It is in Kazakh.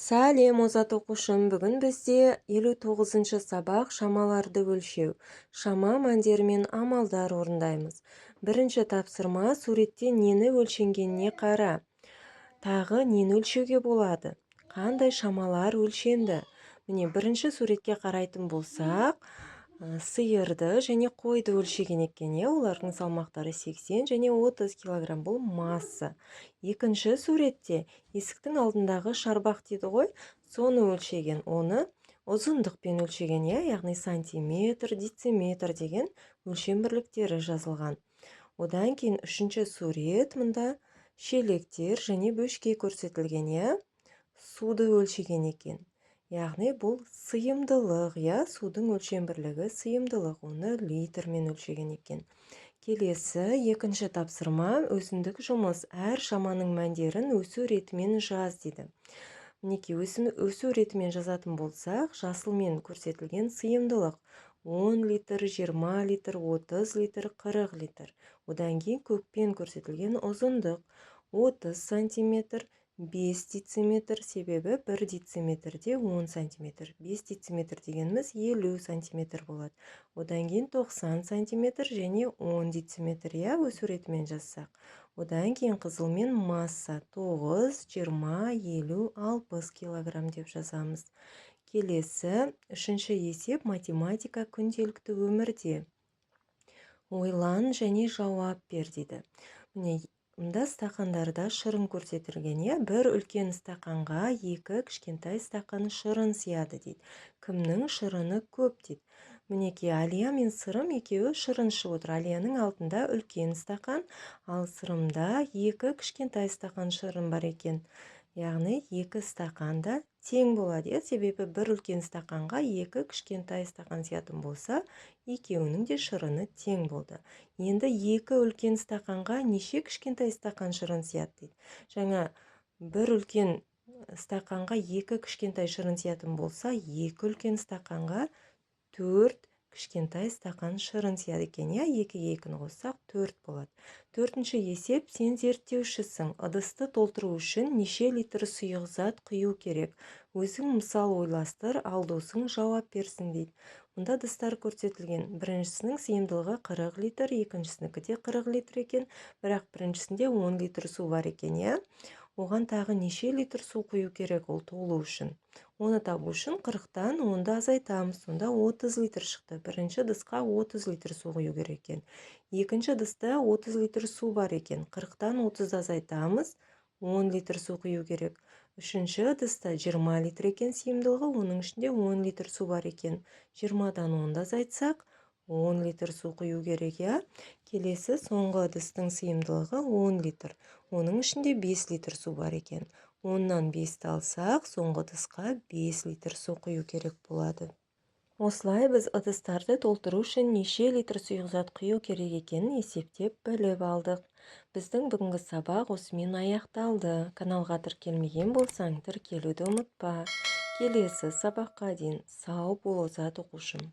Сәлем, озат оқушым. Бүгін бізде 59-шы сабақ шамаларды өлшеу. Шама мәндер мен амалдар орындаймыз. Бірінші тапсырма суретте нені өлшенгеніне қара. Тағы нені өлшеуге болады? Қандай шамалар өлшенді? Міне бірінші суретке қарайтын болсақ, сиырды және қойды өлшеген екен. Олардың салмақтары 80 және 30 килограмм, бұл масса. Екінші суретте есіктің алдындағы шарбақ дейді ғой, соны өлшеген. Оны ұзындықпен өлшеген, яғни сантиметр, дециметр деген өлшем бірліктері жазылған. Одан кейін үшінші сурет, мұнда шелектер және бөшке көрсетілген, суды өлшеген екен. Яғни бұл сыйымдылық, судың өлшем бірлігі сыйымдылық, оны литрмен өлшеген екен. Келесі екінші тапсырма өзіндік жұмыс. Әр шаманың мәндерін өсу ретімен жаз дейді. Мінекей өсу ретімен жазатын болсақ, жасылмен көрсетілген сыйымдылық 10 литр, 20 литр, 30 литр, 40 литр. Одан кейін көкпен көрсетілген ұзындық 30 сантиметр, 5 дециметр, себебі 1 дециметрде 10 сантиметр. 5 дециметр дегеніміз 50 сантиметр болады. Одан кейін 90 сантиметр және 10 дециметр, өсу ретімен жазсақ. Одан кейін қызылмен масса 9, 20, 50, 60 килограмм деп жазамыз. Келесі үшінші есеп математика күнделікті өмірде. Ойлан және жауап бер дейді. Мұнда стақандарда шырын көрсетілген, бір үлкен стақанға екі кішкентай стақан шырын сияды дейді. Кімнің шырыны көп дейді. Мінекей Алия мен Сырым екеуі шырын ішіп отыр. Алияның алдында үлкен стақан, ал Сырымда екі кішкентай стақан шырын бар екен. Яғни екі стақанда тең болады, себебі бір үлкен стақанға екі кішкентай стақан сиятын болса, екеуінің де шырыны тең болды. Енді екі үлкен стақанға неше кішкентай стақан шырын сияды дейді. Жаңа бір үлкен стақанға екі кішкентай шырын сиятын болса, екі үлкен стақанға 4 кішкентай стақан шырын сияды екен. Екіге екіні қоссақ 4 болады. Төртінші есеп, сен зерттеушісің. Ыдысты толтыру үшін неше литр сұйық зат құю керек? Өзің мысал ойластыр, ал досың жауап берсін дейді. Мұнда ыдыстар көрсетілген. Біріншісінің сыйымдылығы 40 литр, екіншісінікі де 40 литр екен, бірақ біріншісінде 10 литр су бар екен, Оған тағы неше литр су құю керек ол толу үшін? Оны табу үшін 40-тан 10-ды азайтамыз. Сонда 30 литр шықты. Бірінші ыдысқа 30 литр су құю керек екен. Екінші ыдыста 30 литр су бар екен. 40-тан 30-ды азайтамыз, 10 литр су құю керек. Үшінші ыдыста 20 литр екен сыйымдылығы, оның ішінде 10 литр су бар екен. 20-дан 10-ды азайтсақ, 10 литр су құю керек, Келесі соңғы ыдыстың сыйымдылығы 10 литр. Оның ішінде 5 литр су бар екен. 10-нан 5-ті алсақ, соңғы ыдысқа 5 литр су құю керек болады. Осылай біз ыдыстарды толтыру үшін неше литр сұйық зат құю керек екенін есептеп біліп алдық. Біздің бүгінгі сабақ осымен аяқталды. Каналға тіркелмеген болсаң, тіркелуді ұмытпа. Келесі сабаққа дейін сау бол, озат оқушым.